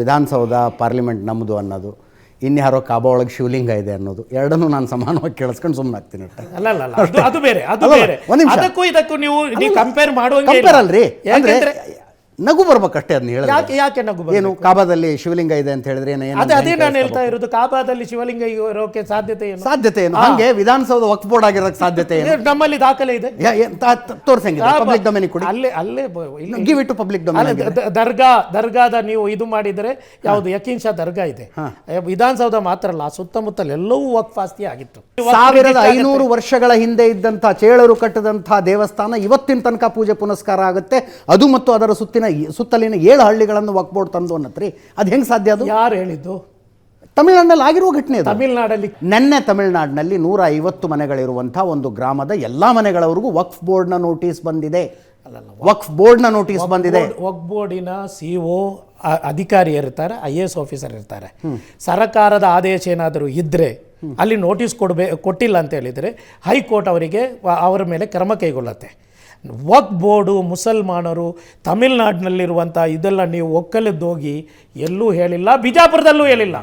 Vidhana Soudha parliament ನಮ್ಮದು ಅನ್ನೋದು, ಇನ್ಯಾರೋ ಕಾಬಾ ಒಳಗೆ ಶಿವಲಿಂಗ ಇದೆ ಅನ್ನೋದು, ಎರಡನ್ನೂ ನಾನು ಸಮಾನವಾಗಿ ಕೇಳಿಸ್ಕೊಂಡು ಸುಮ್ಮನೆ ಆಗ್ತೀನಿ. ಅಲ್ಲ ಅದು ಬೇರೆ, ಅದು ಬೇರೆ. ಅದಕ್ಕೂ ಇದಕ್ಕೂ ನೀವು ಕಂಪೇರ್ ಮಾಡುವಂಗೆ ಕಂಪೇರ್ ಅಲ್ರಿ, ಅಂದ್ರೆ ನಗು ಬರ್ಬೇಕಷ್ಟೇ. ಅದನ್ನ ಹೇಳಿದ್ರೆ ಯಾಕೆ ನಗು ಏನು ಕಾಬಾದಲ್ಲಿ ಶಿವಲಿಂಗ ಇದೆ ಅಂತ ಹೇಳಿದ್ರೆ ಅದೇ ನಾನು ಹೇಳ್ತಾ ಇರೋದು. ಕಾಬಾದಲ್ಲಿ ಶಿವಲಿಂಗ ಇರೋಕೆ ಸಾಧ್ಯತೆ ಏನು? ಹಂಗೆ ವಿಧಾನಸೌಧ ವಕ್ಫ್ ಬೋರ್ಡ್ ಆಗಿರೋಕೆ ಸಾಧ್ಯತೆ ಏನು? ನಮ್ಮಲ್ಲಿ ದಾಖಲೆ ಇದೆ, ತೋರ್ಸಂಗಿದೆ. ಪಬ್ಲಿಕ್ ಡೊಮೇನ್ ಕೊಡಿ, ಅಲ್ಲೇ give it to public domain. ದರ್ಗಾದ ನೀವು ಇದು ಮಾಡಿದರೆ ಯಾವುದು ಯಕೀನ್ ಶಾ ದರ್ಗಾ ಇದೆ, ವಿಧಾನಸೌಧ ಮಾತ್ರ ಅಲ್ಲ, ಸುತ್ತಮುತ್ತಲ ಎಲ್ಲವೂ ವಕ್ಫ್ ಆಸ್ತಿ ಆಗಿತ್ತು. 1500 ವರ್ಷಗಳ ಹಿಂದೆ ಇದ್ದಂಥ ಚೇಳರು ಕಟ್ಟದಂತಹ ದೇವಸ್ಥಾನ ಇವತ್ತಿನ ತನಕ ಪೂಜೆ ಪುನಸ್ಕಾರ ಆಗುತ್ತೆ. ಅದು ಮತ್ತು ಅದರ ಸುತ್ತಲಿನ 7 ಹಳ್ಳಿಗಳನ್ನು ವಕ್ಫ್ ಬೋರ್ಡ್ ತಂದು ಅನ್ನತ್ರಿ. ಅದು ಹೆಂಗೆ ಸಾಧ್ಯ? ಅದು ಯಾರು ಹೇಳಿದ್ದು? ತಮಿಳುನಾಡಿನಲ್ಲಿ ಆಗಿರುವ ಘಟನೆ. ತಮಿಳುನಾಡಲ್ಲಿ ನೆನ್ನೆ ತಮಿಳುನಾಡಿನಲ್ಲಿ 150 ಮನೆಗಳಿರುವಂತಹ ಒಂದು ಗ್ರಾಮದ ಎಲ್ಲಾ ಮನೆಗಳವರೆಗೂ ವಕ್ಫ್ ಬೋರ್ಡ್ನ ನೋಟಿಸ್ ಬಂದಿದೆ. ವಕ್ಫ್ ಬೋರ್ಡ್ನ ನೋಟಿಸ್ ಬಂದಿದೆ. ವಕ್ಫ್ ಬೋರ್ಡಿನ CO ಅಧಿಕಾರಿ ಇರ್ತಾರೆ, IAS ಆಫೀಸರ್ ಇರ್ತಾರೆ. ಸರ್ಕಾರದ ಆದೇಶ ಏನಾದರೂ ಇದ್ದರೆ ಅಲ್ಲಿ ನೋಟಿಸ್ ಕೊಟ್ಟಿಲ್ಲ ಅಂತ ಹೇಳಿದರೆ ಹೈಕೋರ್ಟ್ ಅವರ ಮೇಲೆ ಕ್ರಮ ಕೈಗೊಳ್ಳುತ್ತೆ. ವಕ್ಫ್ ಬೋರ್ಡು ಮುಸಲ್ಮಾನರು ತಮಿಳುನಾಡಿನಲ್ಲಿರುವಂಥ ಇದೆಲ್ಲ ನೀವು ಒಕ್ಕಲಿದ್ದೋಗಿ ಎಲ್ಲೂ ಹೇಳಿಲ್ಲ, ಬಿಜಾಪುರದಲ್ಲೂ ಹೇಳಿಲ್ಲ.